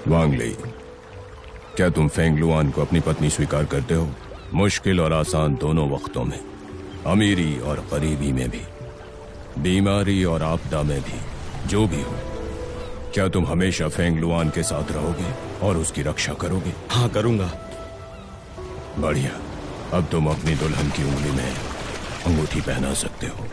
वांगली, क्या तुम Feng Luann को अपनी पत्नी स्वीकार करते हो? मुश्किल और आसान दोनों वक्तों में, अमीरी और गरीबी में भी, बीमारी और आपदा में भी, जो भी हो, क्या तुम हमेशा फेंग लुआन के साथ रहोगे और उसकी रक्षा करोगे? हाँ, करूंगा। बढ़िया। अब तुम अपनी दुल्हन की उंगली में अंगूठी पहना सकते हो।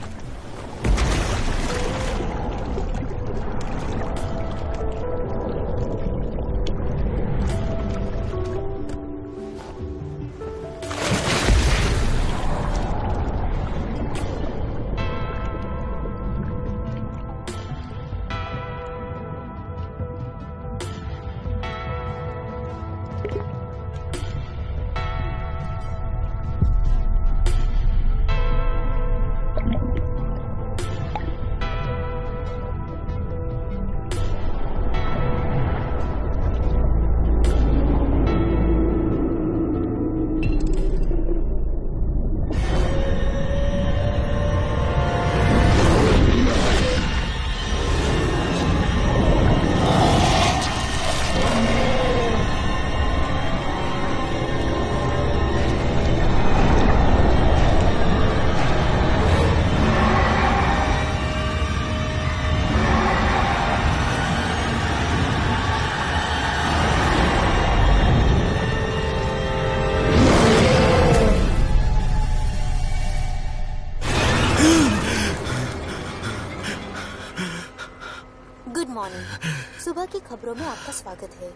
सुबह की खबरों में आपका स्वागत है।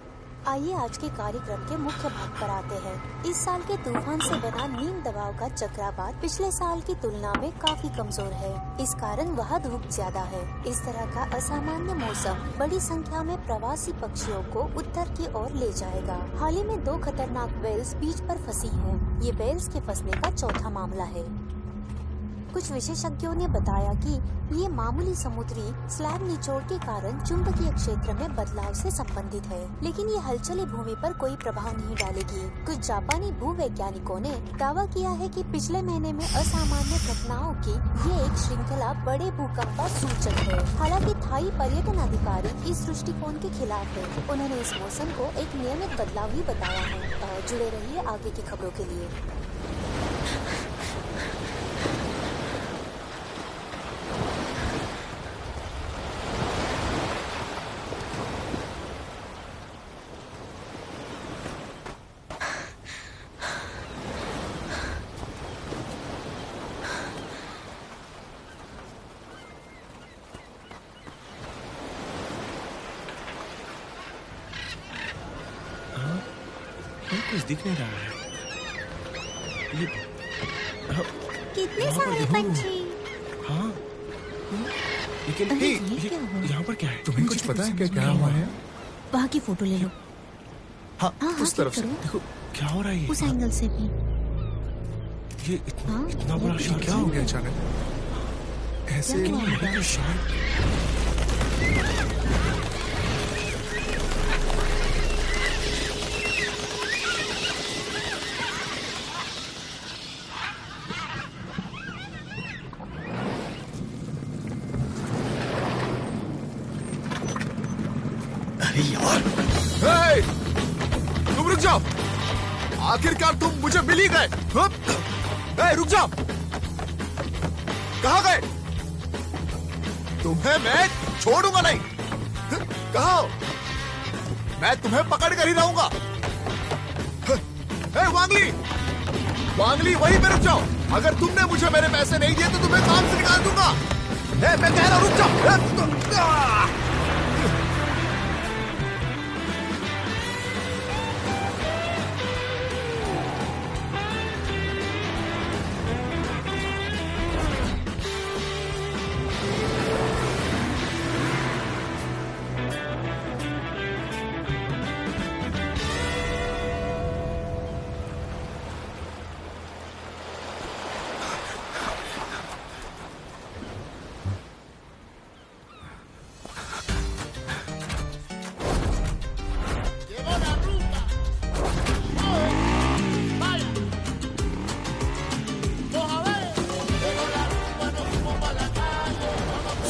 आइए आज के कार्यक्रम के मुख्य भाग पर आते हैं। इस साल के तूफान से बना नीम दबाव का चक्रवात पिछले साल की तुलना में काफी कमजोर है। इस कारण वहाँ धूप ज्यादा है। इस तरह का असामान्य मौसम बड़ी संख्या में प्रवासी पक्षियों को उत्तर की ओर ले जाएगा। हाल ही में 2 खतरनाक वेल्स बीच पर फंसी हैं। ये वेल्स के फंसने का चौथा मामला है। कुछ विशेषज्ञों ने बताया कि ये मामूली समुद्री स्लैब निचोड़ के कारण चुंबकीय क्षेत्र में बदलाव से संबंधित है, लेकिन ये हलचली भूमि पर कोई प्रभाव नहीं डालेगी। कुछ जापानी भूवैज्ञानिकों ने दावा किया है कि पिछले महीने में असामान्य घटनाओं की ये एक श्रृंखला बड़े भूकंप का सूचक है। हालांकि थाई पर्यटन अधिकारी इस दृष्टिकोण के खिलाफ है। उन्होंने इस मौसम को एक नियमित बदलाव ही बताया है। जुड़े रहिए आगे की खबरों के लिए। कुछ दिख नहीं रहा है। कितने सारे पंछी। हाँ, लेकिन यहाँ पर क्या है? तुम्हें कुछ पता है क्या क्या हुआ है? वहाँ की फोटो ले लो। हाँ, उस तरफ से देखो क्या हो रहा है। उस एंगल से भी। ये इतना बड़ा शार्क क्या हो गया अचानक? ऐसे शार्क। यार, तुम रुक जाओ। आखिरकार तुम मुझे मिल ही गए। रुक जाओ। कहाँ गए? तुम्हें मैं छोड़ूंगा नहीं। कहाँ हो? मैं तुम्हें पकड़ कर ही रहूंगा। वांगली, वांगली, वहीं पे रुक जाओ। अगर तुमने मुझे मेरे पैसे नहीं दिए तो तुम्हें काम से निकाल दूंगा। मैं कह रहा हूं रुक जाओ।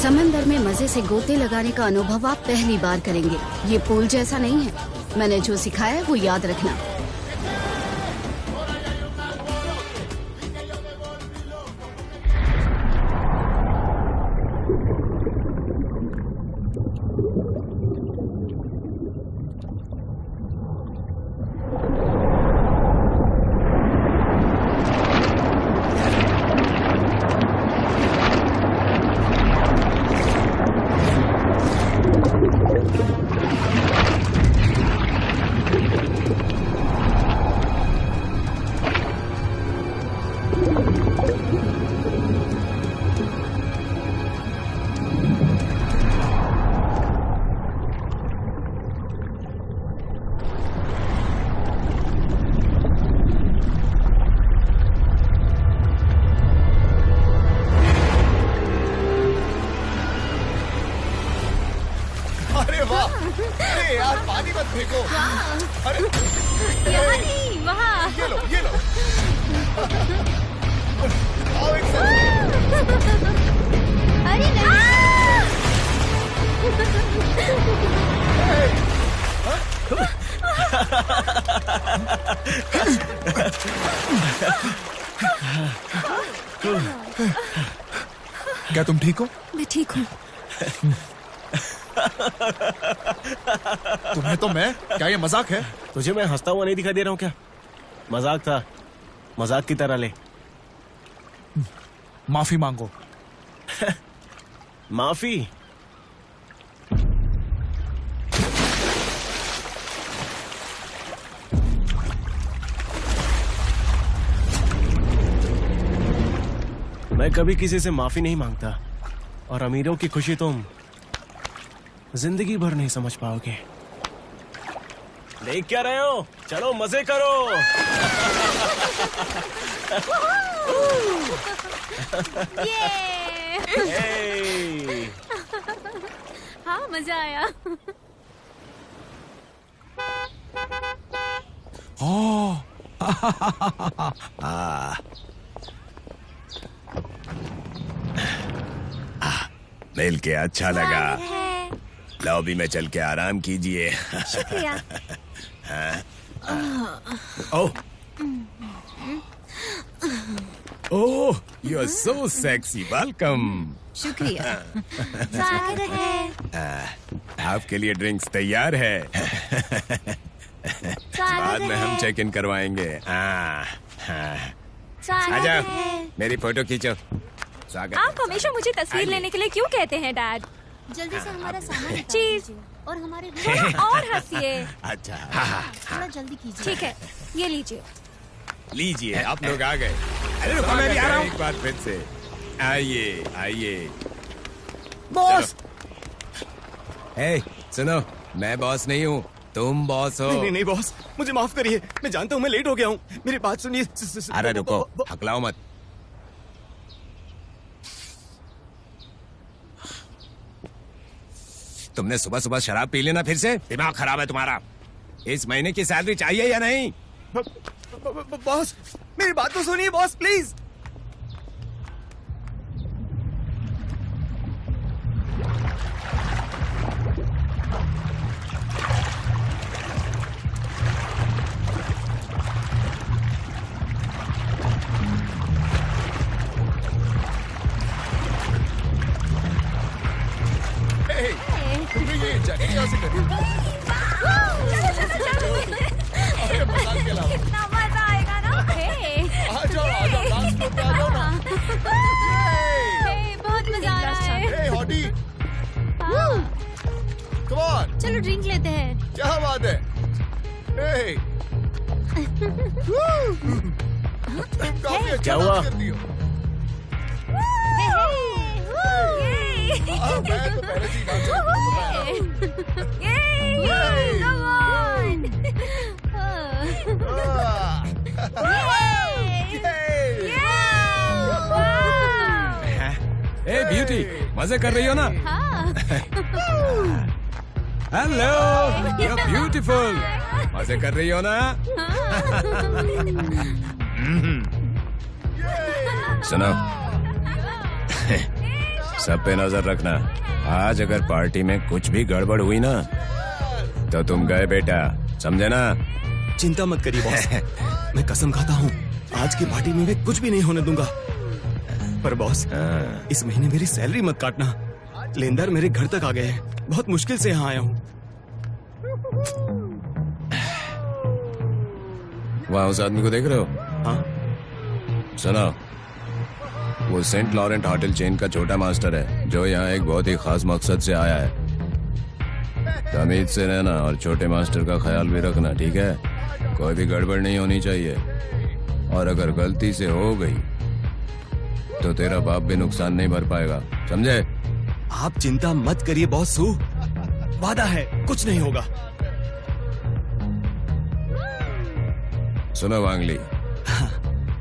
समंदर में मजे से गोते लगाने का अनुभव आप पहली बार करेंगे। ये पूल जैसा नहीं है। मैंने जो सिखाया है वो याद रखना। अरे वाह! अरे यार पानी मत फेंको। अरे यहाँ नहीं, वहाँ। ये लो, ये लो। आओ एक साथ। अरे नहीं। क्या तुम ठीक हो? मैं ठीक हूँ। तुम्हें तो मैं क्या ये मजाक है? तुझे मैं हंसता हुआ नहीं दिखाई दे रहा हूँ क्या? मजाक था, मजाक की तरह ले। माफी मांगो। माफी? मैं कभी किसी से माफी नहीं मांगता, और अमीरों की खुशी तुम जिंदगी भर नहीं समझ पाओगे। देख क्या रहे हो? चलो मजे करो। ये। हाँ मजा आया। मिल के अच्छा लगा। लॉबी में चल के आराम कीजिए। शुक्रिया। Oh oh, you are so sexy, welcome. शुक्रिया। स्वागत है। आपके लिए ड्रिंक्स तैयार है। बाद में हम चेक इन करवाएंगे। आ जाओ, मेरी फोटो खींचो। स्वागत। आप हमेशा मुझे तस्वीर लेने के लिए क्यों कहते हैं डैड? जल्दी से हमारा सामान निकाल चीज। दीजिए और हमारे थोड़ा और हंसिए। अच्छा, थोड़ा जल्दी कीजिए। ठीक है, ये लीजिए। लीजिए, आप लोग आ गए। अरे रुको, मैं भी आ रहा हूँ। एक बार फिर से आइए आइए। बॉस! हे, सुनो, मैं बॉस नहीं हूँ, तुम बॉस हो। नहीं नहीं बॉस, मुझे माफ करिए। मैं जानता हूँ मैं लेट हो गया हूँ। मेरी बात सुनिए। अरे रुको, हकलाओ मत। तुमने सुबह सुबह शराब पी लेना फिर से? दिमाग खराब है तुम्हारा। इस महीने की सैलरी चाहिए या नहीं? बॉस, मेरी बात तो सुनिए बॉस, प्लीज। तुमने ये जैकेट कहाँ से खरीदी? अरे मजाक के अलावा। कितना मजा आएगा ना? आ जाओ, डांस फ्लोर पे आ जाओ ना। बहुत मजा आ रहा है। हे हॉटी, हाँ, कम ऑन। चलो ड्रिंक लेते हैं। क्या बात है? हे, काफी अच्छा क्या हुआ? डांस करती हो। हाँ, मैं तो पहले से ही डांस करता ए ब्यूटी, मजे कर रही हो ना? Hello, you are beautiful. मजे कर रही हो ना? सुनो, सब पे नजर रखना। आज अगर पार्टी में कुछ भी गड़बड़ हुई ना तो तुम गए बेटा। समझे ना? चिंता मत करिए बॉस। मैं कसम खाता हूँ आज की पार्टी में मैं कुछ भी नहीं होने दूंगा। पर बॉस, इस महीने मेरी सैलरी मत काटना। लेनदार मेरे घर तक आ गए हैं, बहुत मुश्किल से यहाँ आया हूँ। वहां उस आदमी को देख रहे हो? हाँ, सुनो, वो सेंट लॉरेंट होटल चेन का छोटा मास्टर है जो यहाँ एक बहुत ही खास मकसद से आया है। तमीज से रहना और छोटे मास्टर का ख्याल भी रखना, ठीक है? कोई भी गड़बड़ नहीं होनी चाहिए, और अगर गलती से हो गई तो तेरा बाप भी नुकसान नहीं भर पाएगा, समझे? आप चिंता मत करिए बॉस सू, वादा है कुछ नहीं होगा। सुनो वांगली,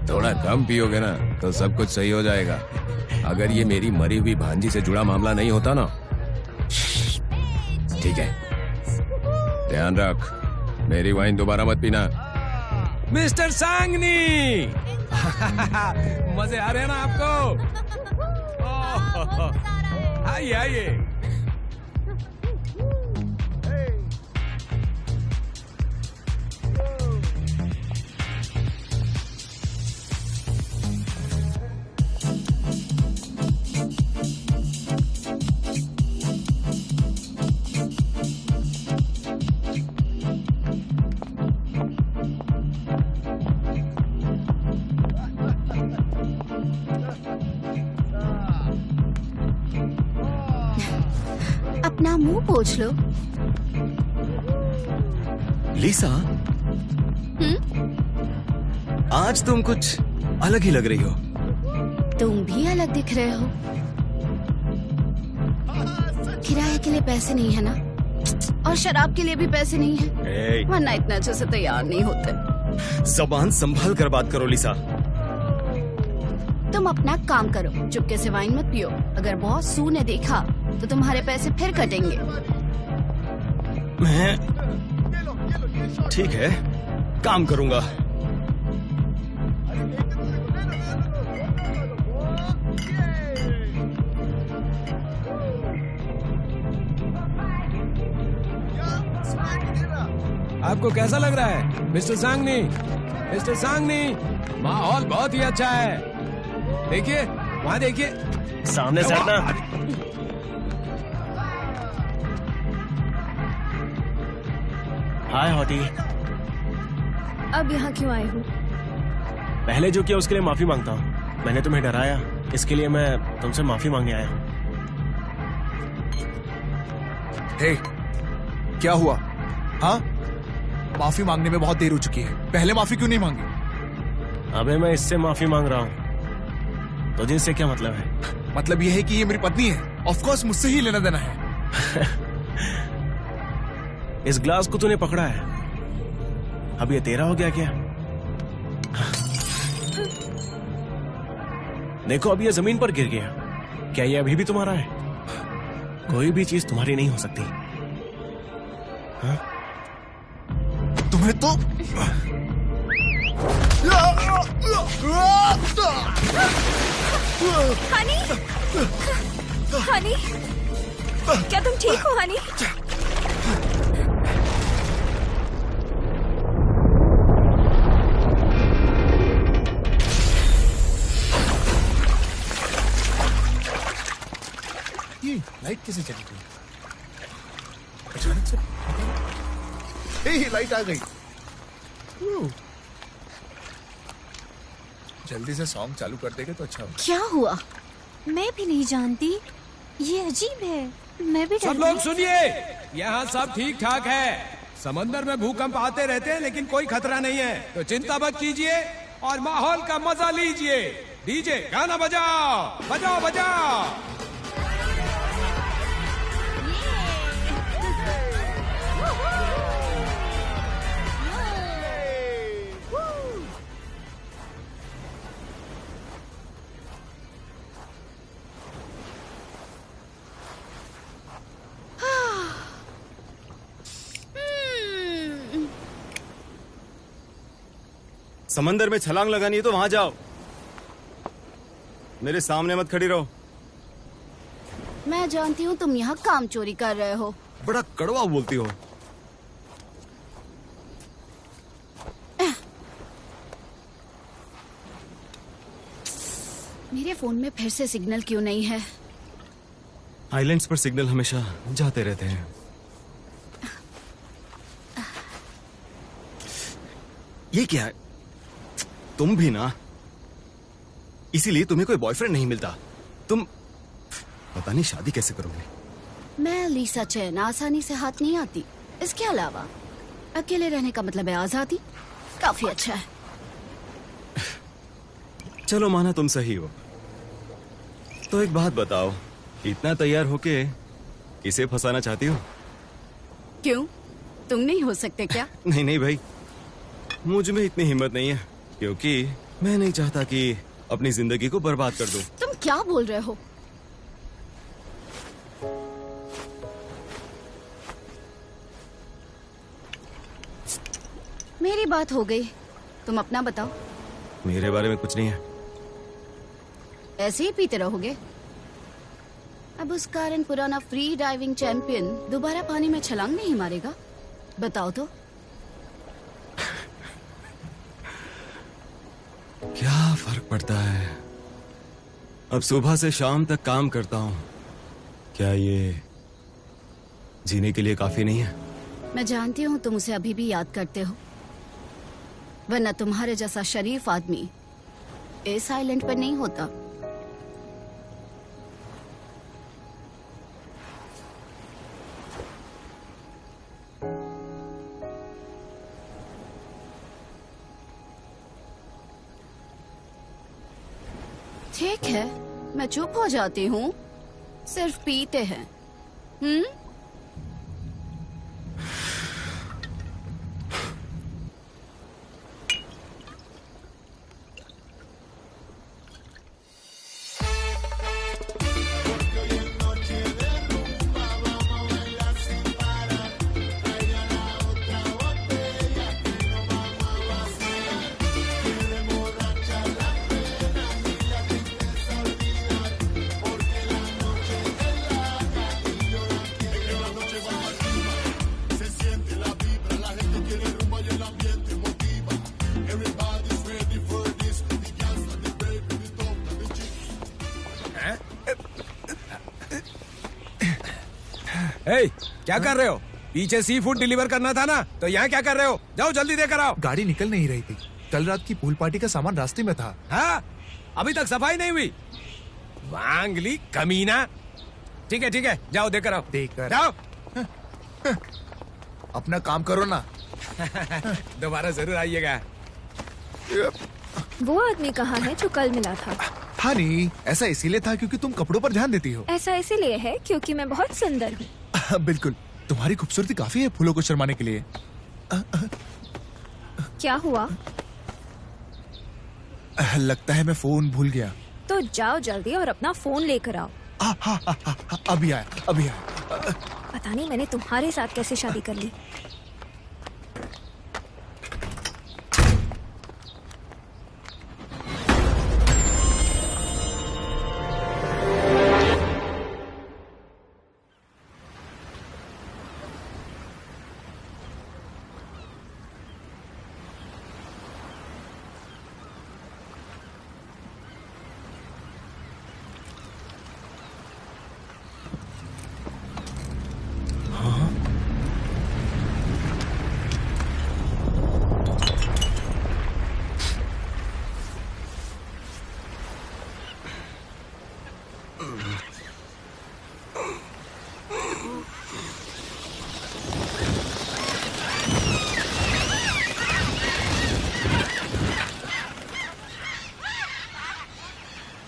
थोड़ा कम पियोगे ना तो सब कुछ सही हो जाएगा। अगर ये मेरी मरी हुई भांजी से जुड़ा मामला नहीं होता ना, ठीक है? ध्यान रख, मेरी वाइन दोबारा मत पीना। मिस्टर सांगनी, मजे आ रहे हैं ना आपको? आइए आइए। अपना मुंह पोंछ लो। लिसा, आज तुम कुछ अलग ही लग रही हो। तुम भी अलग दिख रहे हो। किराए के लिए पैसे नहीं है ना, और शराब के लिए भी पैसे नहीं है, वरना इतना अच्छे से तैयार नहीं होते। जबान संभाल कर बात करो लिसा। तुम अपना काम करो, चुपके से वाइन मत पियो। अगर बॉस सू ने देखा तो तुम्हारे पैसे फिर कटेंगे। मैं ठीक है, काम करूंगा। आपको कैसा लग रहा है मिस्टर सांगनी? मिस्टर सांगनी, माहौल बहुत ही अच्छा है। देखिए वहाँ देखिए, सामने से हटना। हाय हॉटी। अब यहाँ क्यों आई हूँ? पहले जो किया उसके लिए माफी मांगता हूँ। मैंने तुम्हें डराया, इसके लिए मैं तुमसे माफी मांगने आया हूँ। हे, क्या हुआ? हाँ, माफी मांगने में बहुत देर हो चुकी है, पहले माफी क्यों नहीं मांगी? अबे मैं इससे माफी मांग रहा हूँ, तो जिनसे क्या मतलब है? मतलब ये है कि ये मेरी पत्नी है, ऑफ कोर्स मुझसे ही लेना देना है। इस ग्लास को तूने पकड़ा है, अब ये तेरा हो गया क्या? देखो अब ये जमीन पर गिर गया, क्या ये अभी भी तुम्हारा है? कोई भी चीज तुम्हारी नहीं हो सकती। हाँ? तुम्हें तो हनी, हनी, क्या तुम ठीक हो हनी? ये लाइट कैसे चली गई अचानक से? हे, लाइट आ गई। जल्दी से सॉन्ग चालू कर देंगे तो अच्छा होगा। क्या हुआ? मैं भी नहीं जानती, ये अजीब है। मैं भी सब लोग सुनिए, यहाँ सब ठीक ठाक है। समंदर में भूकंप आते रहते हैं लेकिन कोई खतरा नहीं है, तो चिंता मत कीजिए और माहौल का मजा लीजिए। डीजे गाना बजाओ, बजाओ बजाओ। समंदर में छलांग लगानी है तो वहां जाओ, मेरे सामने मत खड़ी रहो। मैं जानती हूँ तुम यहाँ काम चोरी कर रहे हो। बड़ा कड़वा बोलती हो। मेरे फोन में फिर से सिग्नल क्यों नहीं है? आइलैंड्स पर सिग्नल हमेशा जाते रहते हैं। ये क्या है? तुम भी ना, इसीलिए तुम्हें कोई बॉयफ्रेंड नहीं मिलता। तुम पता नहीं शादी कैसे करोगे। मैं लीसा चैन आसानी से हाथ नहीं आती। इसके अलावा अकेले रहने का मतलब है आजादी। काफी अच्छा है। चलो माना तुम सही हो, तो एक बात बताओ, इतना तैयार होके किसे फंसाना चाहती हो? क्यों, तुम नहीं हो सकते क्या? नहीं नहीं भाई, मुझ में इतनी हिम्मत नहीं है, क्योंकि मैं नहीं चाहता कि अपनी जिंदगी को बर्बाद कर दूं। तुम क्या बोल रहे हो? मेरी बात हो गई, तुम अपना बताओ। मेरे बारे में कुछ नहीं है। ऐसे ही पीते रहोगे? अब उस कारण पुराना फ्री डाइविंग चैंपियन दोबारा पानी में छलांग नहीं मारेगा? बताओ तो। क्या फर्क पड़ता है? अब सुबह से शाम तक काम करता हूँ, क्या ये जीने के लिए काफी नहीं है? मैं जानती हूँ तुम उसे अभी भी याद करते हो, वरना तुम्हारे जैसा शरीफ आदमी इस आइलैंड पर नहीं होता। ठीक है, मैं चुप हो जाती हूँ। सिर्फ पीते हैं। ए, क्या कर रहे हो? पीछे सी फूड डिलीवर करना था ना, तो यहाँ क्या कर रहे हो? जाओ जल्दी देकर आओ। गाड़ी निकल नहीं रही थी। कल रात की पूल पार्टी का सामान रास्ते में था। हाँ, अभी तक सफाई नहीं हुई। वांगली कमीना। ठीक है, जाओ देकर आओ। देकर जाओ। अपना काम करो ना। दोबारा जरूर आइएगा। वो आदमी कहाँ है जो कल मिला था? हाँ नहीं, ऐसा इसीलिए था क्योंकि तुम कपड़ों पर ध्यान देती हो। ऐसा इसीलिए है क्योंकि मैं बहुत सुंदर हूँ। बिल्कुल, तुम्हारी खूबसूरती काफी है फूलों को शर्माने के लिए। क्या हुआ? लगता है मैं फोन भूल गया। तो जाओ जल्दी और अपना फोन लेकर आओ। अभी आया। पता नहीं मैंने तुम्हारे साथ कैसे शादी कर ली।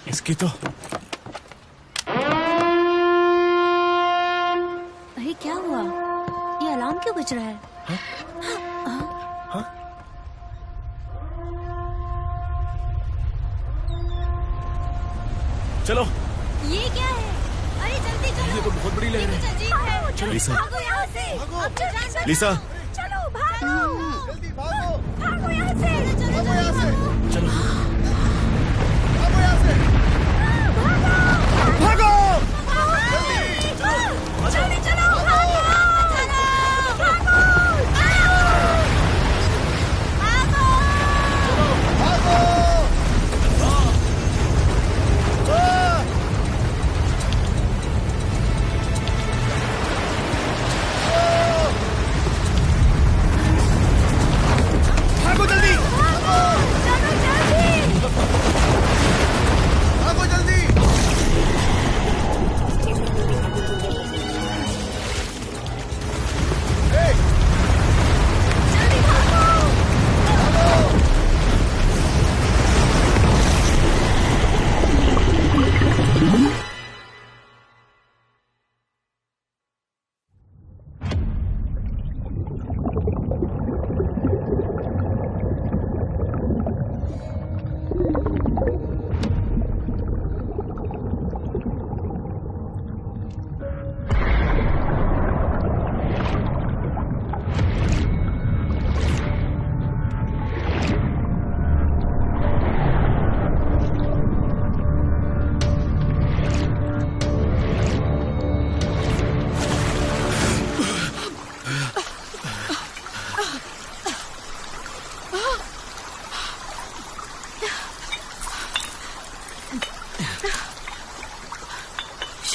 इसकी तो अरे क्या हुआ? ये अलार्म क्यों बज रहा है? चलो। ये क्या है? अरे जल्दी चलो। ये तो बहुत बड़ी लहर है। अजीब है। चलो लिसा। भागो यहाँ से। लिसा, चलो भागो, जल्दी भागो। भागो यहाँ से। भागो यहाँ से। चलो। भागो यहाँ से। भागो। जल्दी चलो, भागो। भागो।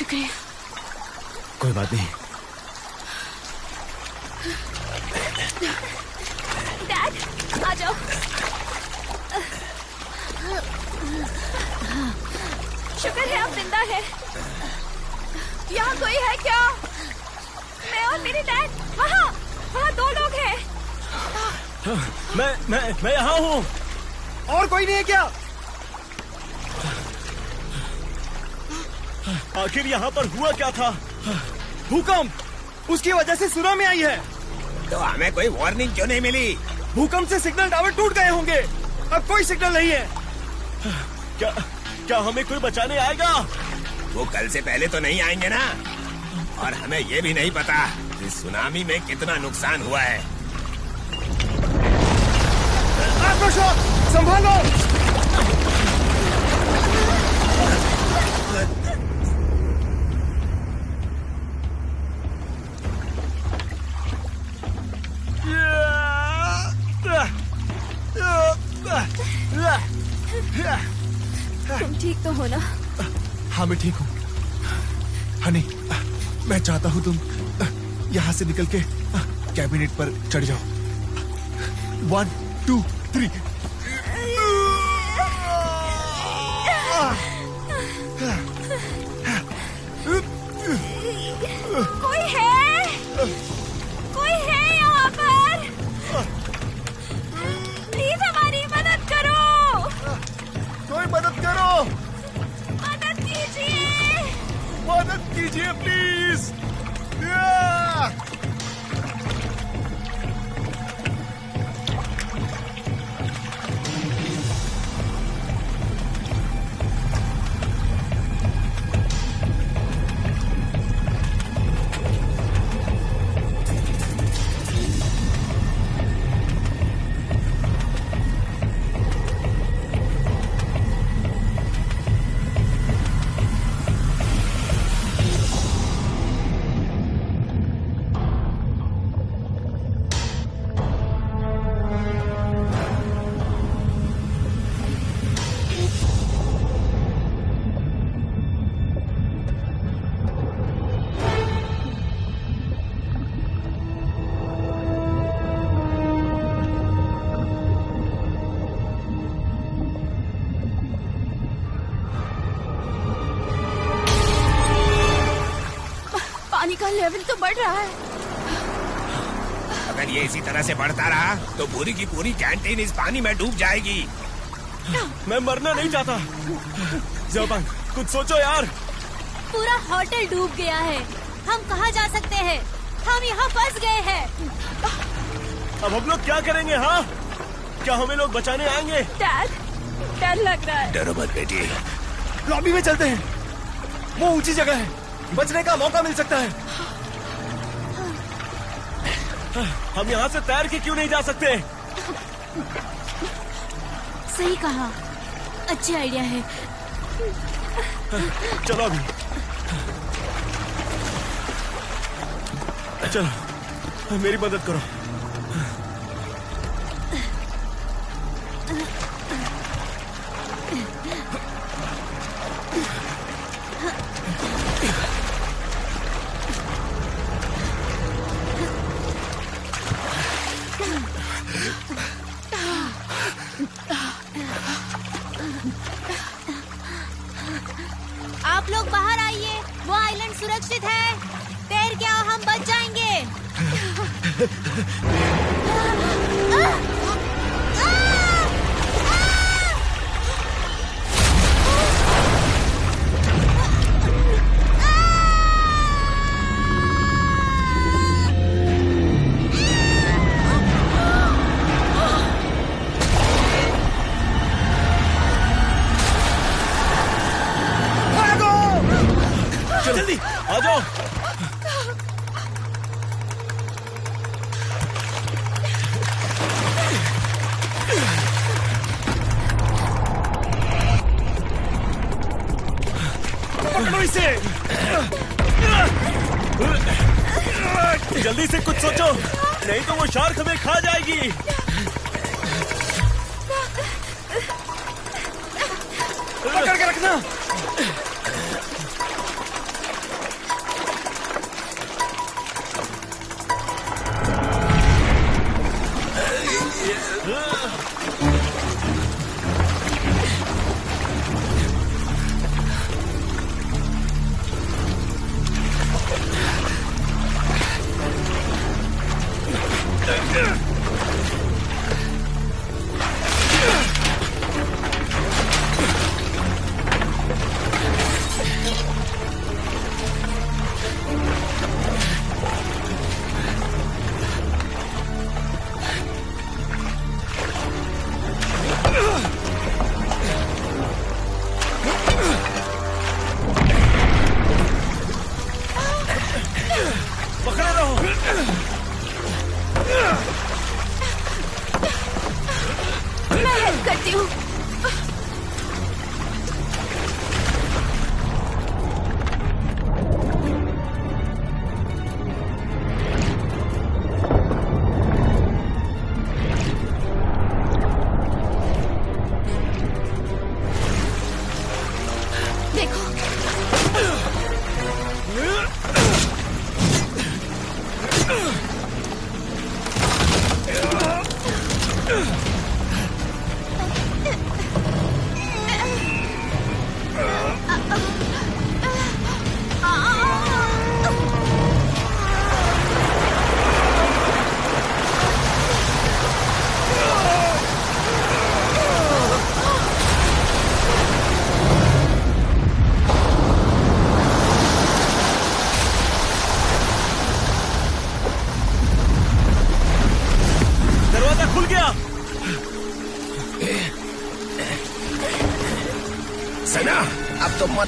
शुक्रिया। कोई बात नहीं। डैड आ जाओ। शुक्र है आप जिंदा है। यहाँ कोई है क्या? मैं और मेरे डैड वहाँ 2 लोग हैं। मैं यहाँ हूँ। और कोई नहीं है क्या? आखिर यहाँ पर हुआ क्या था? भूकंप, उसकी वजह से सुनामी आई है। तो हमें कोई वार्निंग क्यों नहीं मिली? भूकंप से सिग्नल टावर टूट गए होंगे। अब कोई सिग्नल नहीं है। क्या हमें कोई बचाने आएगा? वो कल से पहले तो नहीं आएंगे ना। और हमें ये भी नहीं पता कि सुनामी में कितना नुकसान हुआ है। संभालो। तुम ठीक तो हो ना? हाँ मैं ठीक हूँ। हनी, मैं चाहता हूँ तुम यहाँ से निकल के कैबिनेट पर चढ़ जाओ। 1 2 3। कोई है यहाँ पर? प्लीज हमारी मदद करो। कोई मदद करो। मदद कीजिए। मदद कीजिए प्लीज। पानी का लेवल तो बढ़ रहा है। अगर ये इसी तरह से बढ़ता रहा तो पूरी की पूरी कैंटीन इस पानी में डूब जाएगी। मैं मरना नहीं चाहता। ज़बान, कुछ सोचो यार। पूरा होटल डूब गया है। हम कहाँ जा सकते हैं? हम यहाँ फंस गए हैं। अब हम लोग क्या करेंगे? हाँ, क्या हमें लोग बचाने आएंगे? डैड, डर लग रहा है। डरो मत बेटी। लॉबी में चलते हैं। वो ऊंची जगह है, बचने का मौका मिल सकता है। हम यहाँ से तैर के क्यों नहीं जा सकते? सही कहा, अच्छा आइडिया है। चलो अभी, चलो मेरी मदद करो। आप लोग बाहर आइए, वो आइलैंड सुरक्षित है। तैर के आओ, हम बच जाएंगे। जल्दी आ जाओ। पकड़ो इसे। जल्दी से कुछ सोचो, नहीं तो वो शार्क हमें खा जाएगी। पकड़ के रखना।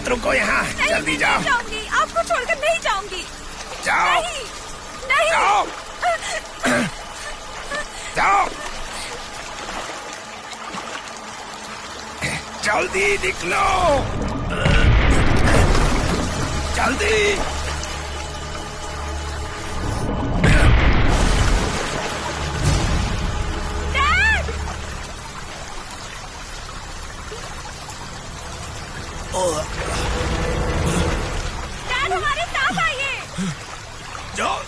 मत रुको यहाँ, जल्दी जाओ। नहीं जाऊंगी, आपको छोड़कर नहीं जाऊंगी। जाओ। नहीं, नहीं। जाओ। जाओ। जल्दी निकलो, जल्दी। डैड हमारे साथ आइए। जाओ।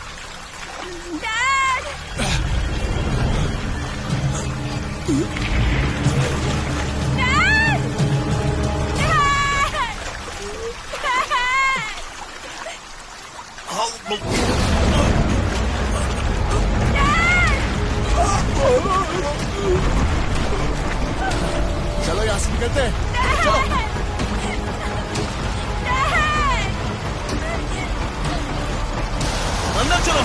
डैड। डैड। चलो यहाँ से निकलते हैं। चलो। अंदर चलो।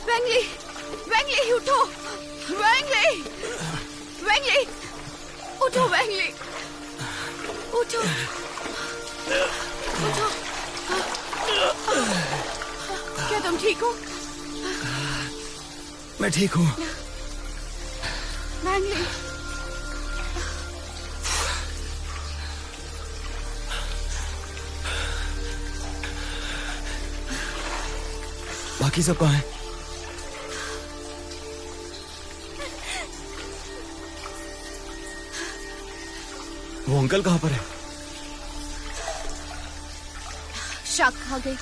वेंगली, वेंगली उठो, वेंगली, वेंगली, उठो वेंगली, उठो, उठो। क्या तुम ठीक हो? मैं ठीक हूँ। वेंगली, बाकी सब कहाँ हैं? वो अंकल कहाँ पर है? शक खा गई।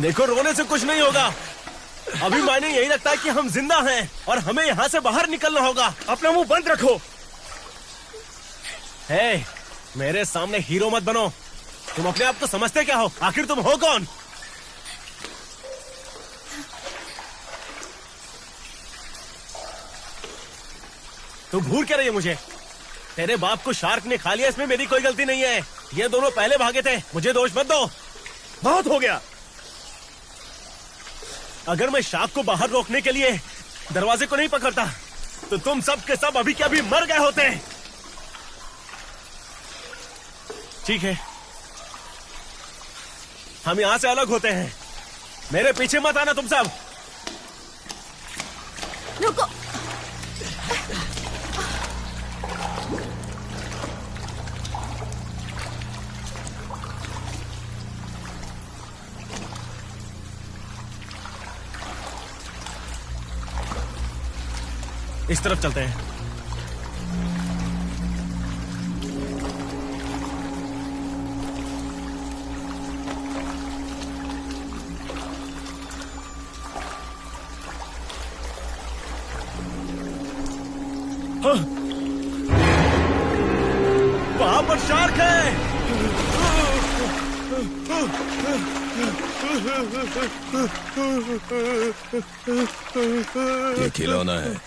देखो, रोने से कुछ नहीं होगा। अभी मायने यही लगता है कि हम जिंदा हैं और हमें यहाँ से बाहर निकलना होगा। अपना मुंह बंद रखो। हे, मेरे सामने हीरो मत बनो। तुम अपने आप को समझते क्या हो? आखिर तुम हो कौन? तू भूल क्या रही है मुझे? तेरे बाप को शार्क ने खा लिया, इसमें मेरी कोई गलती नहीं है। ये दोनों पहले भागे थे, मुझे दोष मत दो। बहुत हो गया। अगर मैं शार्क को बाहर रोकने के लिए दरवाजे को नहीं पकड़ता तो तुम सब के सब अभी के अभी मर गए होते। ठीक है, हम यहां से अलग होते हैं। मेरे पीछे मत आना तुम सब। रुको। इस तरफ चलते हैं। हाँ। वहां पर शार्क है। ये खिलौना है।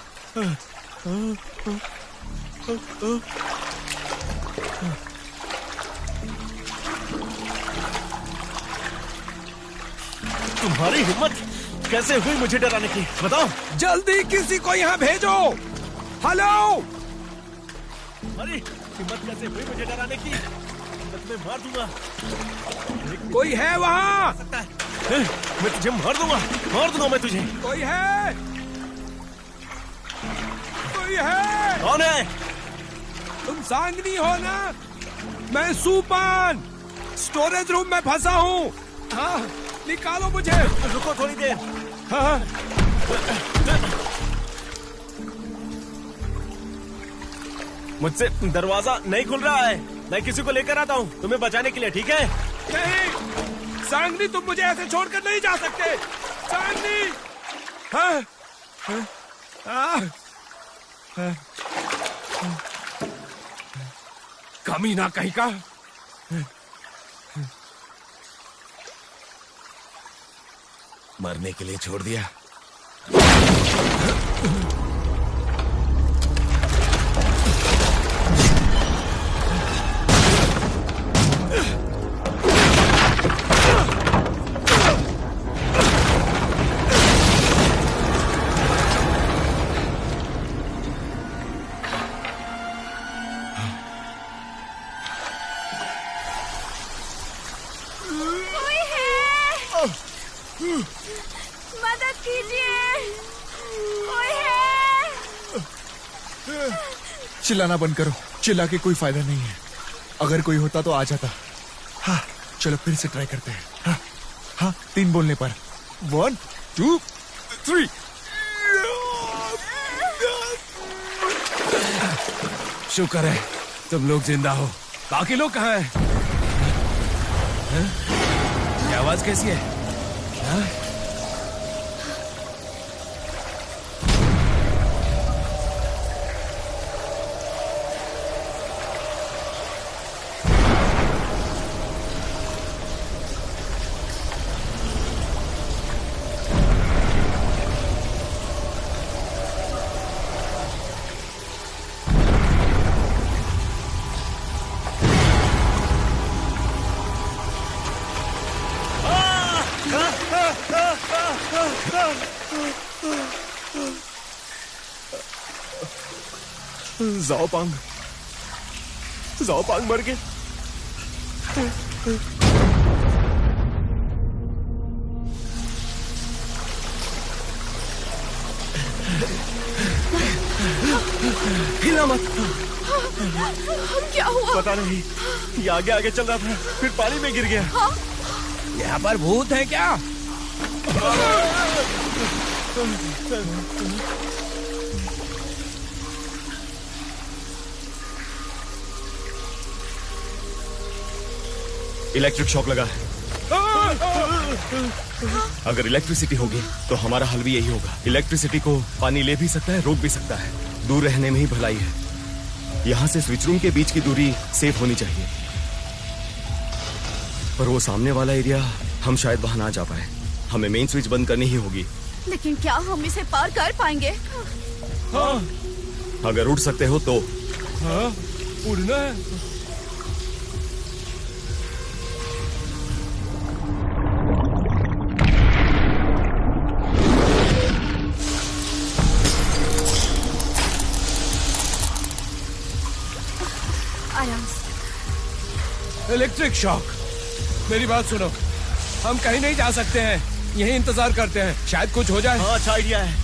तुम्हारी हिम्मत कैसे हुई मुझे डराने की? बताओ। जल्दी किसी को यहाँ भेजो। हेलो। तुम्हारी हिम्मत कैसे हुई मुझे डराने की? मैं तुम्हें मार दूंगा। कोई है वहाँ? सकता है। मैं तुझे मार दूंगा मैं तुझे। कोई है? कोई है? कौन है? तुम सांगनी हो ना? मैं सूपान स्टोरेज रूम में फंसा हूँ। हाँ, निकालो मुझे। रुको थोड़ी देर। हाँ। मुझसे दरवाजा नहीं खुल रहा है। मैं किसी को लेकर आता हूँ तुम्हें बचाने के लिए, ठीक है? नहीं सांगनी, तुम मुझे ऐसे छोड़कर नहीं जा सकते। सांगनी। हाँ। हाँ। हाँ। हाँ। कमीना कहीं का। मरने के लिए छोड़ दिया। कोई है? मदद कीजिए, कोई है? चिल्लाना बंद करो, चिल्ला के कोई फायदा नहीं है। अगर कोई होता तो आ जाता। हाँ, चलो फिर से ट्राई करते हैं। हाँ, हाँ, 3 बोलने पर 1 2 3। शुक्र है तुम लोग जिंदा हो। बाकी लोग कहाँ हैं? हैं? ये आवाज कैसी है? हाँ? जाओ पांग मर गए। हिला मत। क्या हुआ? पता नहीं, ये आगे आगे चल रहा था, फिर पानी में गिर गया। यहाँ पर भूत है क्या? इलेक्ट्रिक शॉक लगा है। अगर इलेक्ट्रिसिटी होगी तो हमारा हल भी यही होगा। इलेक्ट्रिसिटी को पानी ले भी सकता है, रोक भी सकता है। दूर रहने में ही भलाई है। यहाँ से स्विच रूम के बीच की दूरी सेफ होनी चाहिए, पर वो सामने वाला एरिया हम शायद वहां ना जा पाए। हमें मेन स्विच बंद करनी ही होगी। लेकिन क्या हम इसे पार कर पाएंगे? हाँ। अगर उड़ सकते हो तो। हाँ, उड़ना है। Electric shock. मेरी बात सुनो, हम कहीं नहीं जा सकते हैं, यहीं इंतजार करते हैं, शायद कुछ हो जाए। हाँ, अच्छा आइडिया है,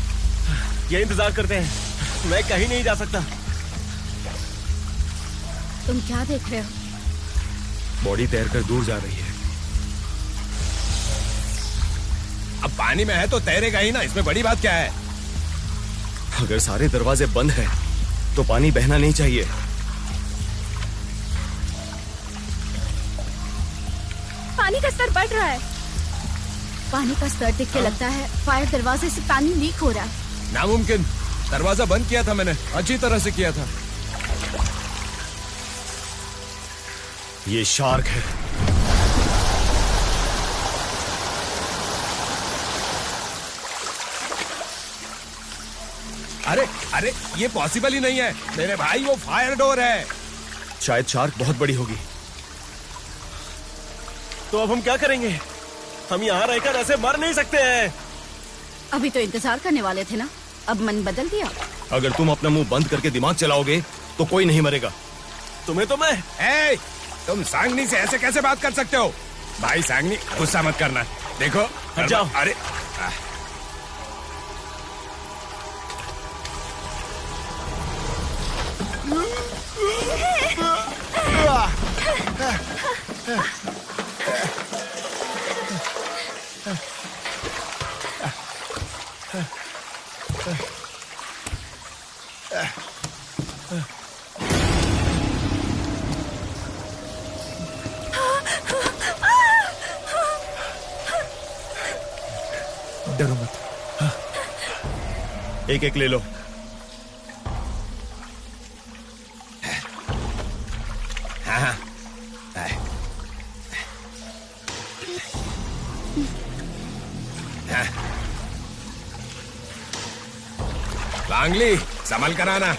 ये इंतजार करते हैं। मैं कहीं नहीं जा सकता। तुम क्या देख रहे हो? बॉडी तैरकर दूर जा रही है। अब पानी में है तो तैरेगा ही ना, इसमें बड़ी बात क्या है? अगर सारे दरवाजे बंद हैं तो पानी बहना नहीं चाहिए। पानी का स्तर बढ़ रहा है। पानी का स्तर देख के लगता है फायर दरवाजे से पानी लीक हो रहा है। नामुमकिन, दरवाजा बंद किया था मैंने, अच्छी तरह से किया था। ये शार्क है। अरे अरे, ये पॉसिबल ही नहीं है मेरे भाई, वो फायर डोर है। शायद शार्क बहुत बड़ी होगी। तो अब हम क्या करेंगे? हम यहाँ रहकर ऐसे मर नहीं सकते हैं। अभी तो इंतजार करने वाले थे ना, अब मन बदल दिया। अगर तुम अपना मुंह बंद करके दिमाग चलाओगे तो कोई नहीं मरेगा। तुम्हें तो मैं। ए, तुम सांगनी से ऐसे कैसे बात कर सकते हो? भाई सांगनी, गुस्सा मत करना। देखो, हट जाओ। अरे डरो मत। एक एक ले लो। हाँ, वांगली, संभल कर आना।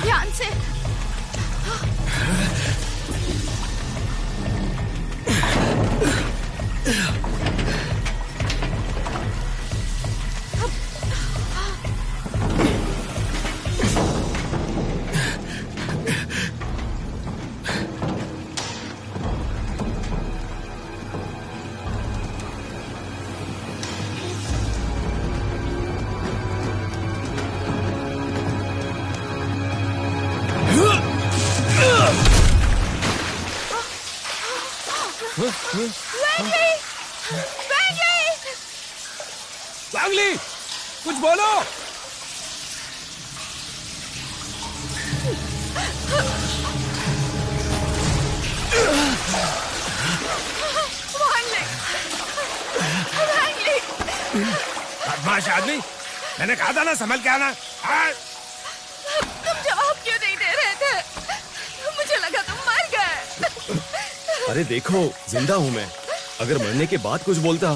ध्यान से। वांगली, कुछ बोलो। बदमाश आदमी, मैंने कहा था ना संभल के आना। तुम जवाब क्यों नहीं दे रहे थे? मुझे लगा तुम मर गए। अरे देखो, जिंदा हूं मैं। अगर मरने के बाद कुछ बोलता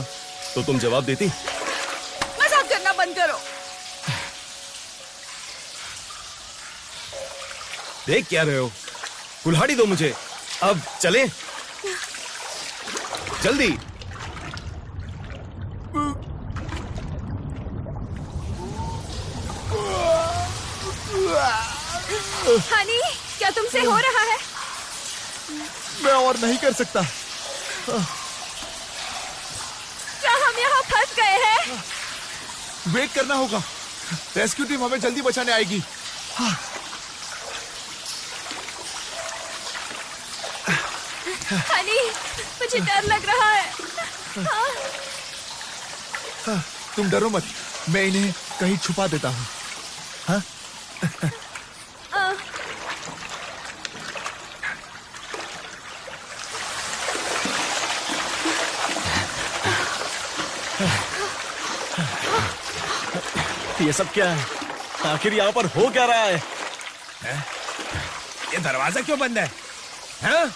तो तुम जवाब देती। मजाक करना बंद करो। देख क्या रहे हो? कुल्हाड़ी दो मुझे। अब चले, जल्दी। हनी, क्या तुमसे हो रहा है? मैं और नहीं कर सकता। क्या हम यहाँ फंस गए हैं? वेट करना होगा। रेस्क्यू टीम हमें जल्दी बचाने आएगी। हनी, मुझे डर लग रहा है। तुम डरो मत, मैं इन्हें कहीं छुपा देता हूँ। हाँ? ये सब क्या है? आखिर यहाँ पर हो क्या रहा है? ये दरवाजा क्यों बंद है? हाँ?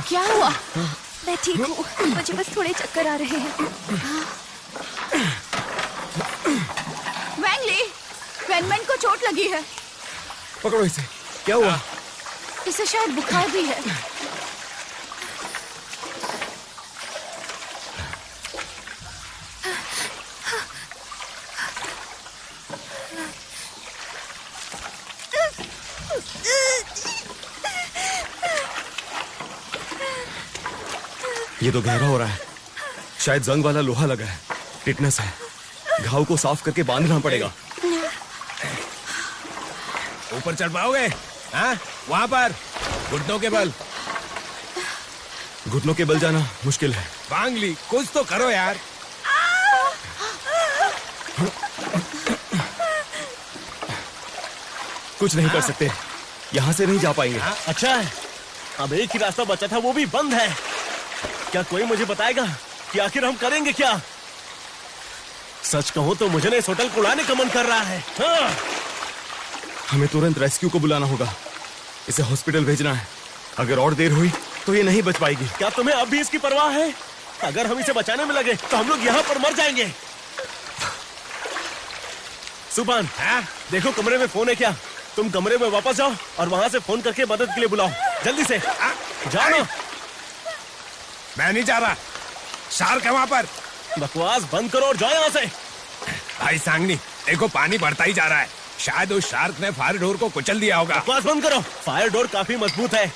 क्या हुआ? मैं ठीक हूँ, मुझे बस थोड़े चक्कर आ रहे हैं। वैंगली, वेनमैन को चोट लगी है। पकड़ो इसे। क्या हुआ? इसे शायद बुखार भी है। ये तो गहरा हो रहा है। शायद जंग वाला लोहा लगा है। टिटनेस है। घाव को साफ करके बांधना पड़ेगा। ऊपर चढ़ पाओगे? हाँ? वहां पर घुटनों के बल। घुटनों के बल जाना मुश्किल है। वांगली, कुछ तो करो यार। कुछ नहीं कर सकते। यहाँ से नहीं जा पाएंगे। अच्छा है, अब एक ही रास्ता बचा था, वो भी बंद है। क्या कोई मुझे बताएगा कि आखिर हम करेंगे क्या? सच कहूं तो मुझे ना इस होटल को उड़ाने का मन कर रहा है। हाँ। हमें तुरंत रेस्क्यू को बुलाना होगा। इसे हॉस्पिटल भेजना है। अगर और देर हुई तो ये नहीं बच पाएगी। क्या तुम्हें अब भी इसकी परवाह है? अगर हम इसे बचाने में लगे तो हम लोग यहाँ पर मर जाएंगे। सुभान, देखो कमरे में फोन है क्या? तुम कमरे में वापस जाओ और वहां से फोन करके मदद के लिए बुलाओ। जल्दी से जाओ ना। मैं नहीं जा रहा। शार्क है वहां पर। बकवास बंद करो और जाओ यहाँ से। भाई सांगनी, देखो पानी बढ़ता ही जा रहा है। शायद उस शार्क ने फायर डोर को कुचल दिया होगा। बकवास बंद करो। फायर डोर काफी मजबूत है।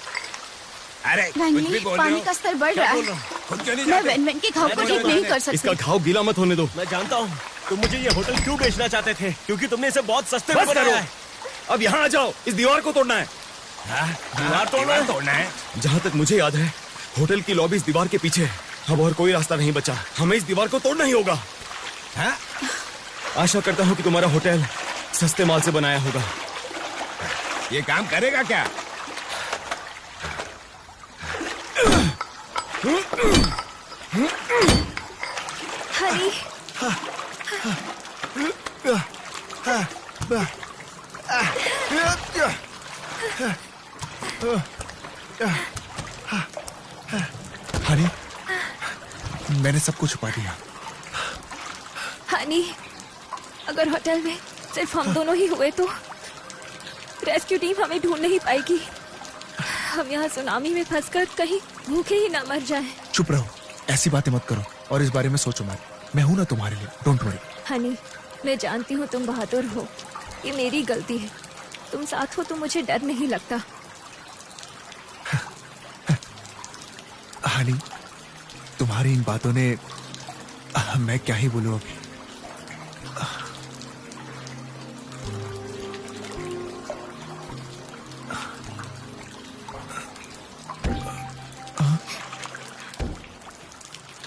अरे कुछ भी बोल रहे हो। पानी का स्तर बढ़ रहा है। खुद क्यों नहीं मैं जाते? वेनमैन के घाव को ठीक नहीं कर सकती। इसका घाव गीला मत होने दो। मैं जानता हूँ तुम मुझे ये होटल क्यों बेचना चाहते थे, क्योंकि तुमने इसे बहुत सस्ते में बनाया है। अब यहाँ आ जाओ, इस दीवार को तोड़ना है। दीवार तोड़ना है? जहाँ तक मुझे याद है होटल की लॉबी इस दीवार के पीछे है। अब और कोई रास्ता नहीं बचा, हमें इस दीवार को तोड़ना ही होगा। आशा करता हूँ कि तुम्हारा होटल सस्ते माल से बनाया होगा। ये काम करेगा क्या? हनी, हनी, मैंने सब कुछ छुपा दिया। हनी, अगर होटल में सिर्फ हम दोनों ही हुए तो रेस्क्यू टीम हमें ढूंढ नहीं पाएगी। हम यहाँ सुनामी में फंसकर कहीं भूखे ही ना मर जाएं। चुप रहो, ऐसी बातें मत करो और इस बारे में सोचो मत। मैं हूं ना तुम्हारे लिए, डोंट वरी। हनी, मैं जानती हूँ तुम बहादुर हो, ये मेरी गलती है। तुम साथ हो तो मुझे डर नहीं लगता। हनी, तुम्हारी इन बातों ने मैं क्या ही बोलूं अभी।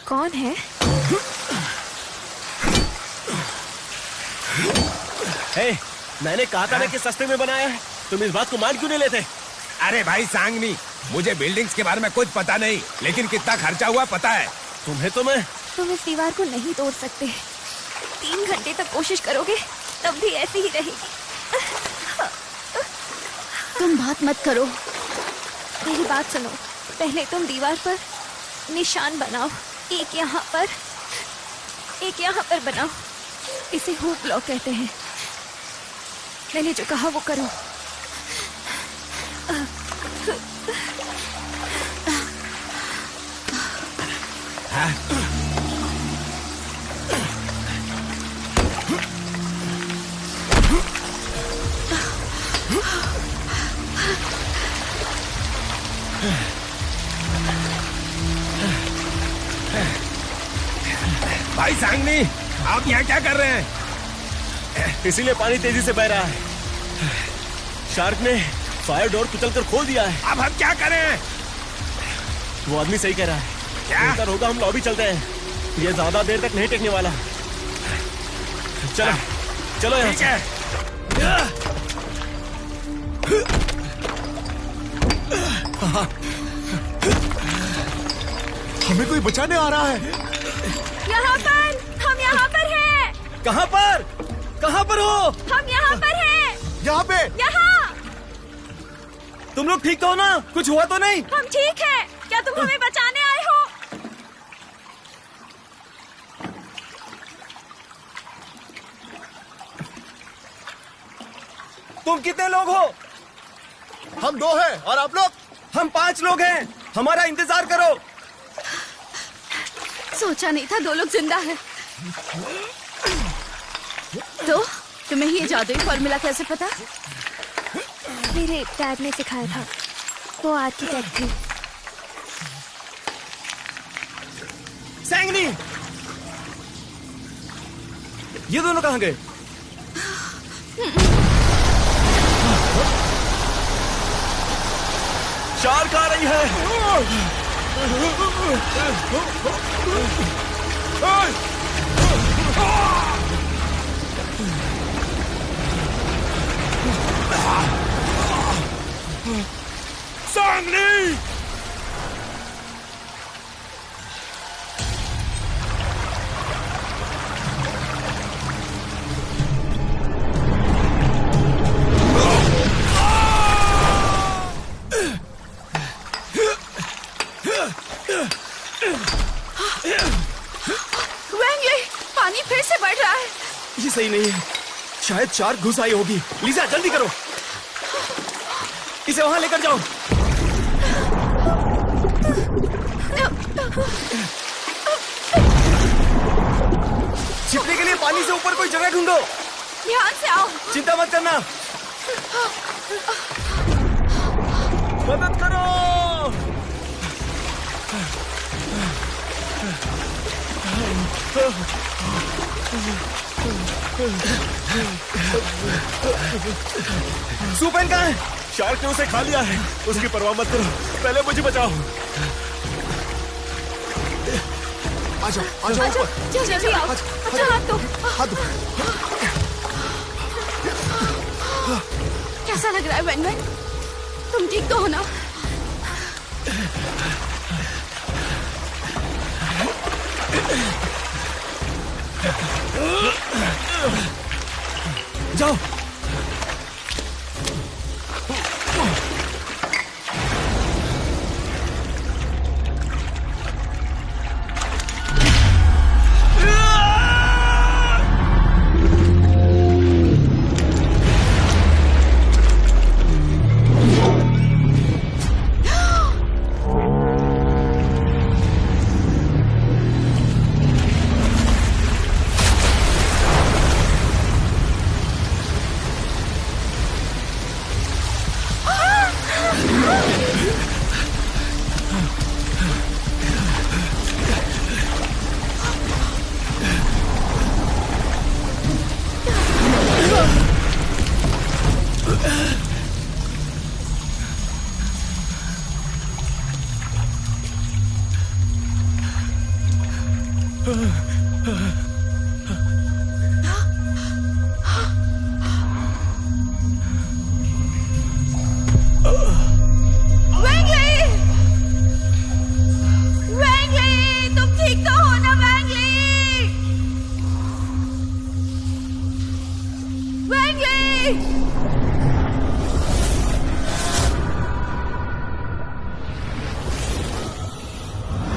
कौन है? हे, मैंने कहा था ना कि सस्ते में बनाया है। तुम इस बात को मान क्यों नहीं लेते? अरे भाई सांगनी, मुझे बिल्डिंग्स के बारे में कुछ पता नहीं, लेकिन कितना खर्चा हुआ पता है। तुम्हें तो मैं तुम इस दीवार को नहीं तोड़ सकते। 3 घंटे तक कोशिश करोगे तब भी ऐसी ही रहेगी। तुम बात मत करो। मेरी बात सुनो, पहले तुम दीवार पर निशान बनाओ। एक यहाँ पर, एक यहाँ पर बनाओ। इसे हुक ब्लॉक कहते हैं। मैंने जो कहा वो करो। भाई सांगनी, आप यहाँ क्या कर रहे हैं? इसीलिए पानी तेजी से बह रहा है। शार्क ने फायर डोर कुचलकर खोल दिया है। अब हम क्या करें? वो आदमी सही कह रहा है। क्या? बेहतर होगा हम लॉबी चलते हैं। ये ज्यादा देर तक नहीं टेकने वाला। चलो चलो यहाँ ठीक है। हमें कोई बचाने आ रहा है। यहाँ पर, हम यहाँ पर हैं। कहाँ पर? कहाँ पर हो? हम यहाँ पर हैं। यहाँ पे। यहाँ। तुम लोग ठीक तो हो ना? कुछ हुआ तो नहीं? हम ठीक हैं। क्या तुम हमें बचाने आए हो? तुम कितने लोग हो? हम 2 हैं और आप लोग? हम 5 लोग हैं। हमारा इंतजार करो। सोचा नहीं था 2 लोग जिंदा हैं। तो तुम्हें ये जादुई फॉर्मूला कैसे पता? मेरे डैड ने सिखाया था। वो आर्किटेक्ट थे। सैंगनी, ये दोनों कहाँ गए? शार्क आ रही है। सांगनी! वेंगली, पानी फिर से बढ़ रहा है। ये सही नहीं है। शायद शार्क घुस आई होगी। लीजा जल्दी करो, इसे वहां लेकर जाओ। छिपने के लिए पानी से ऊपर कोई जगह ढूंढो। ध्यान से आओ। चिंता मत करना। मदद करो। सुपेन कहाँ है? शार्क ने उसे खा लिया है। उसकी परवाह मत करो, पहले मुझे बचाओ। आ जाओ ऊपर। जल्दी आओ। अच्छा हाथ दो। कैसा लग रहा है वैन वैन? तुम ठीक तो हो ना? जाओ।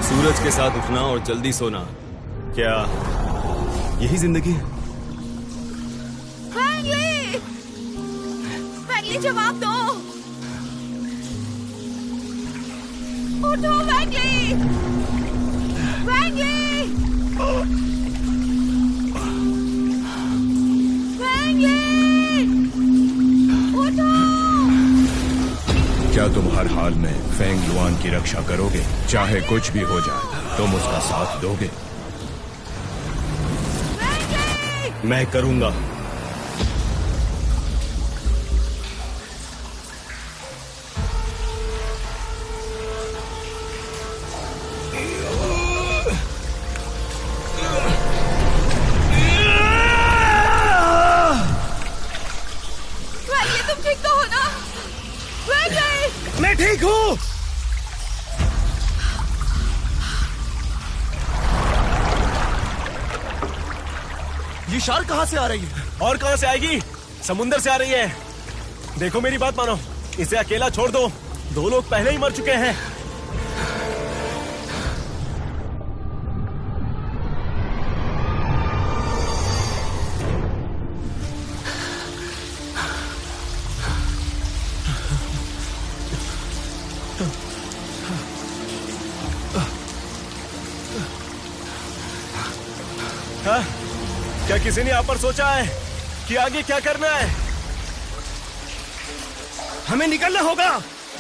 सूरज के साथ उठना और जल्दी सोना, क्या यही जिंदगी है? वैंगली, जवाब दो। उठो वैंगली, वैंगली, वैंगली, उठो। क्या तुम हर हाल में फेंग लुआन की रक्षा करोगे? चाहे कुछ भी हो जाए, तुम उसका साथ दोगे? मैं करूंगा। तुम ठीक तो हो ना? मैं ठीक हूँ। ये शार्क कहाँ से आ रही है? और कहाँ से आएगी? समुंदर से आ रही है। देखो मेरी बात मानो, इसे अकेला छोड़ दो। 2 लोग पहले ही मर चुके हैं। हाँ? क्या किसी ने यहाँ पर सोचा है कि आगे क्या करना है? हमें निकलना होगा।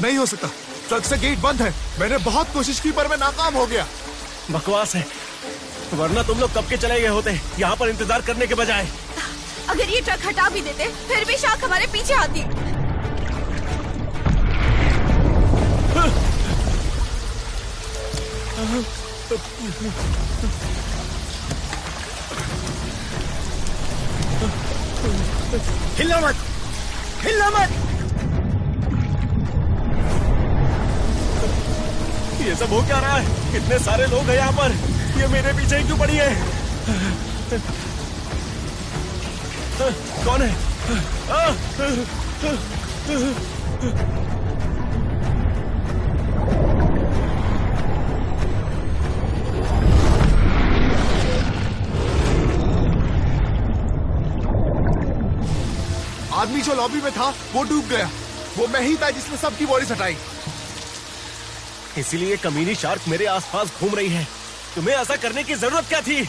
नहीं हो सकता, ट्रक से गेट बंद है। मैंने बहुत कोशिश की पर मैं नाकाम हो गया। बकवास है, वरना तुम लोग कब के चले गए होते यहाँ पर इंतजार करने के बजाय। अगर ये ट्रक हटा भी देते फिर भी शार्क हमारे पीछे आती। हिलना मत, हिलना मत। ये सब हो क्या रहा है? इतने सारे लोग हैं यहाँ पर, ये मेरे पीछे ही क्यों पड़ी है? कौन है? आदमी जो लॉबी में था वो डूब गया। वो मैं ही था जिसने सबकी बॉडी हटाई। इसीलिए कमीनी शार्क मेरे आसपास घूम रही है। तुम्हें ऐसा करने की जरूरत क्या थी?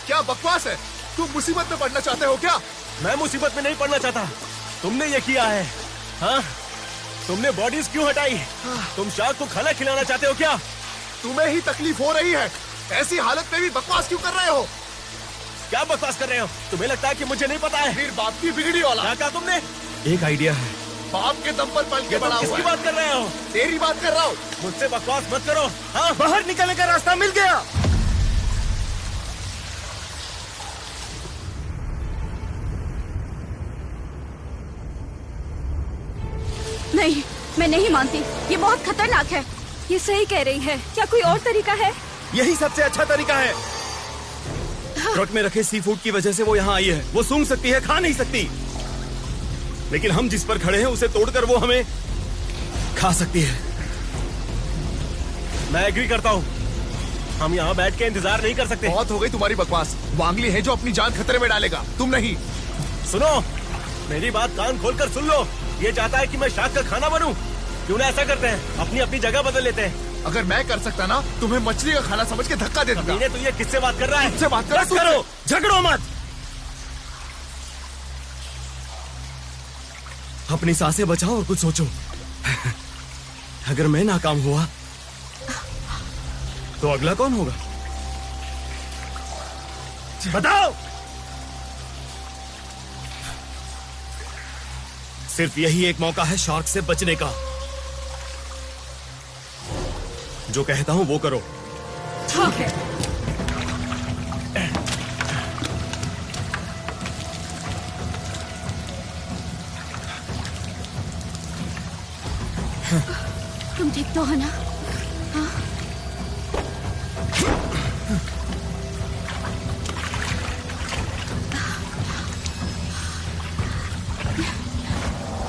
क्या बकवास है? तुम मुसीबत में पड़ना चाहते हो क्या? मैं मुसीबत में नहीं पड़ना चाहता, तुमने ये किया है। हाँ? तुमने बॉडीज क्यों हटाई? तुम शार्क को खाना खिलाना चाहते हो क्या? तुम्हें ही तकलीफ हो रही है, ऐसी हालत में भी बकवास क्यों कर रहे हो? क्या बकवास कर रहे हो? तुम्हें लगता है कि मुझे नहीं पता है? फिर बाप की बिगड़ी वाला। क्या कहा तुमने? एक आइडिया है। बाप के दम पर पल के बड़ा हुआ किसकी है। बात कर रहे हो? तेरी बात कर रहा हूँ। मुझसे बकवास मत करो। हाँ, बाहर निकलने का रास्ता मिल गया। नहीं, मैं नहीं मानती। ये बहुत खतरनाक है। ये सही कह रही है। क्या कोई और तरीका है? यही सबसे अच्छा तरीका है। ट्रक में रखे सी फूड की वजह से वो यहाँ आई है। वो सूंघ सकती है, खा नहीं सकती, लेकिन हम जिस पर खड़े हैं उसे तोड़कर वो हमें खा सकती है। मैं एग्री करता हूँ। हम यहाँ बैठ के इंतजार नहीं कर सकते। बहुत हो गई तुम्हारी बकवास। वांगली है जो अपनी जान खतरे में डालेगा, तुम नहीं। सुनो, मेरी बात कान खोलकर सुन लो। ये चाहता है कि मैं शार्क का खाना बनूं। क्यों ना ऐसा करते हैं, अपनी अपनी जगह बदल लेते हैं। अगर मैं कर सकता ना, तुम्हें मछली का खाना समझ के धक्का दे दूंगा। तो ये किससे बात कर रहा है? किससे बात कर रहा है? बस करो, झगड़ो मत। अपनी सांसें बचाओ और कुछ सोचो। अगर मैं नाकाम हुआ तो अगला कौन होगा? बताओ। सिर्फ यही एक मौका है शार्क से बचने का। जो कहता हूं वो करो। ठीक है। तुम ठीक तो हो ना? हाँ?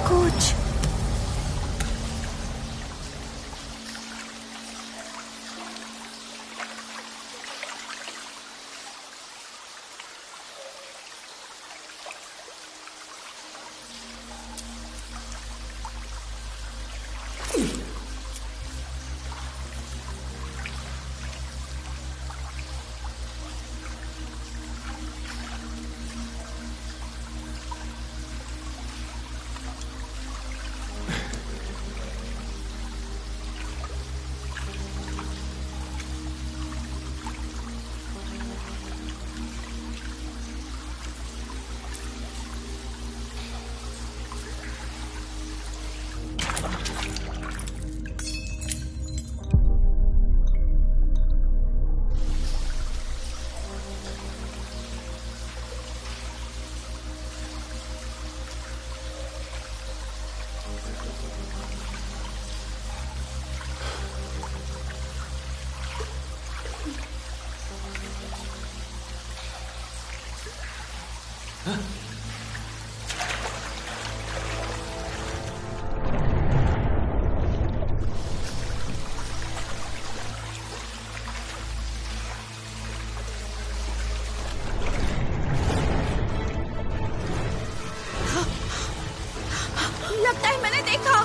कोच, लगता है मैंने देखा।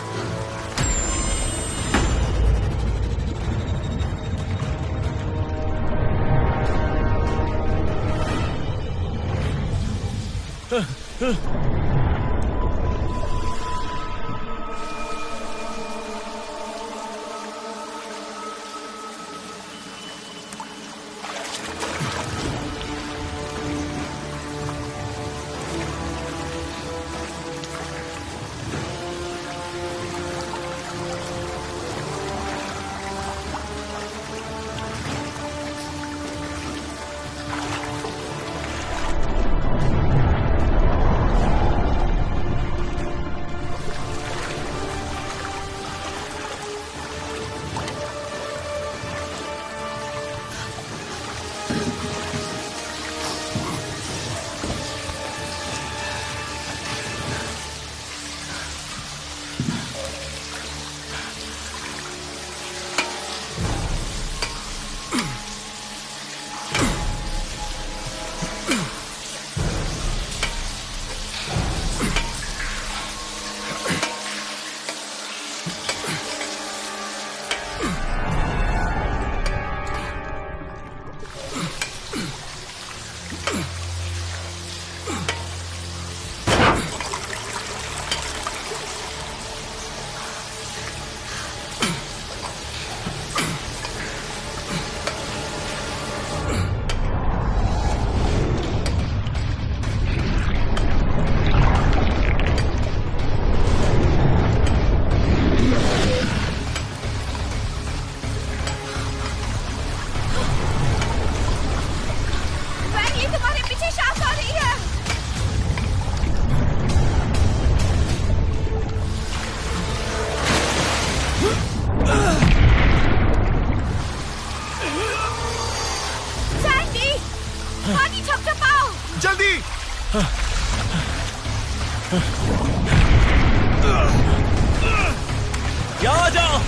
यहाँ आ जाओ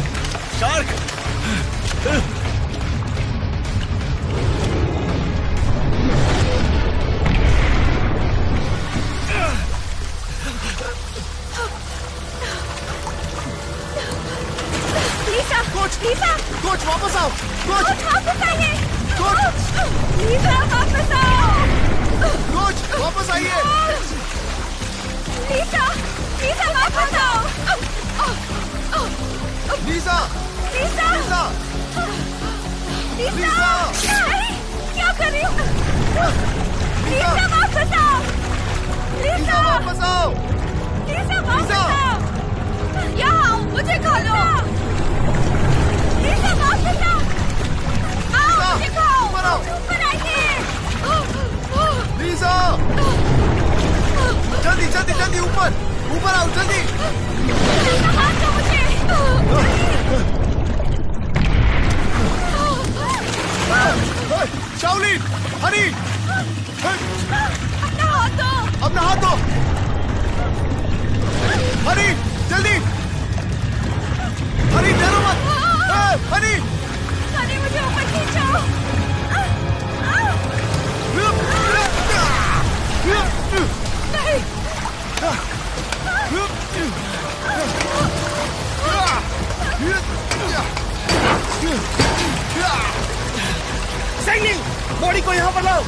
शार्क। कोच वापस आओ। कोच वापस आइए। कोच लीसा वापस आओ। कोच वापस आइए। लीसा वापस आओ। लीसा लीसा नहीं, क्या कर रही हो? लीसा वापस आओ। लीसा वापस आओ। लीसा वापस आओ। यहाँ आओ, मुझे खा लो। लीसा वापस आओ। आओ मुझे खाओ। ऊपर आइए। लीसा जल्दी जल्दी जल्दी ऊपर आओ जल्दी। लीसा मार दो मुझे। शाओलिन, हनी, अपना हाथ दो। हनी जल्दी। हनी डरो मत। हनी मुझे ऊपर खींचो। सैनिक बॉडी को यहाँ पर लाओ।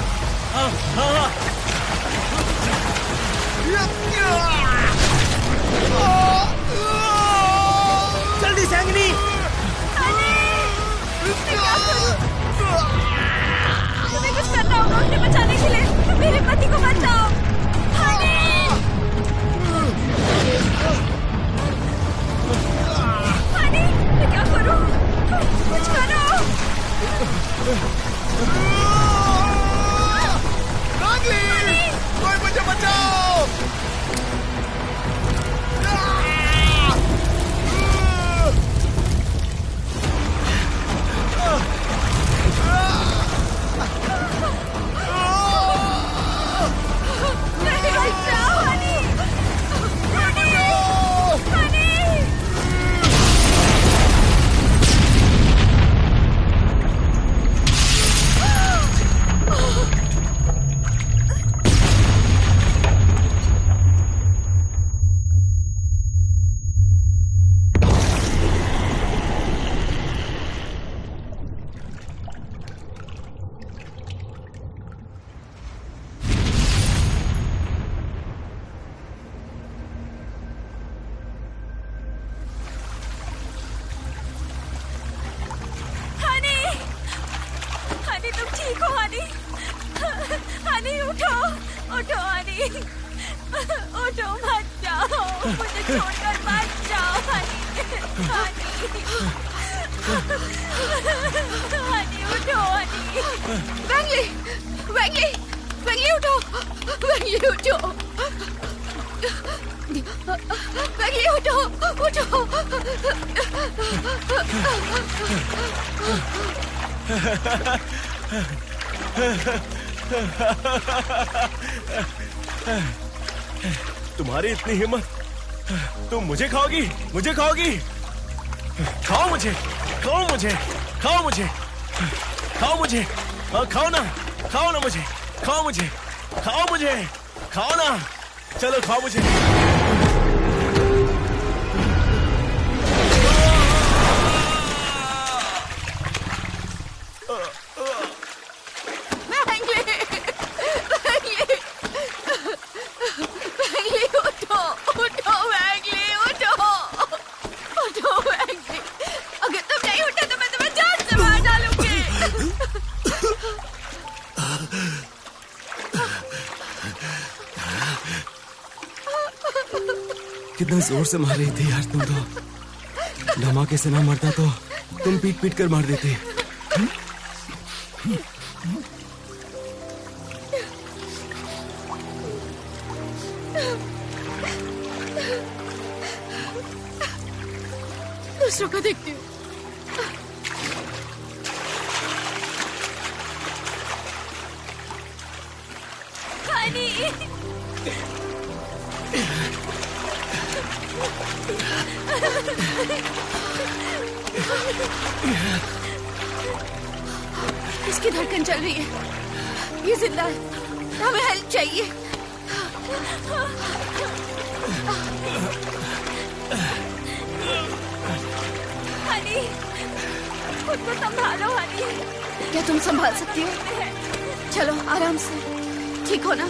जल्दी सैंगनी। तुम्हें कुछ करना होगा उसे बचाने के लिए। मेरे पति को बचाओ। हनी, मैं क्या करूं? कुछ करो। कोई मुझे बचाओ। उठो हनी, उठो मत जाओ, मुझे छोड़कर मत जाओ हनी, हनी उठो हनी। वेंगली, वेंगली, वेंगली उठो, वेंगली उठो, वेंगली उठो, उठो। तुम्हारी इतनी हिम्मत, तुम मुझे खाओगी, मुझे खाओगी? खाओ मुझे, खाओ मुझे, खाओ मुझे, खाओ मुझे, हाँ खाओ ना मुझे, खाओ मुझे, खाओ मुझे, खाओ ना, चलो खाओ मुझे। कितना जोर से मार रही थी यार तुम तो। धमाके से ना मरता तो तुम पीट पीट कर मार देते। दूसरों को देखती हूँ। इसकी धड़कन चल रही है, ये जिंदा है, हमें हेल्प चाहिए। हनी, खुद को संभालो हनी। क्या तुम संभाल सकती हो? चलो आराम से, ठीक हो ना?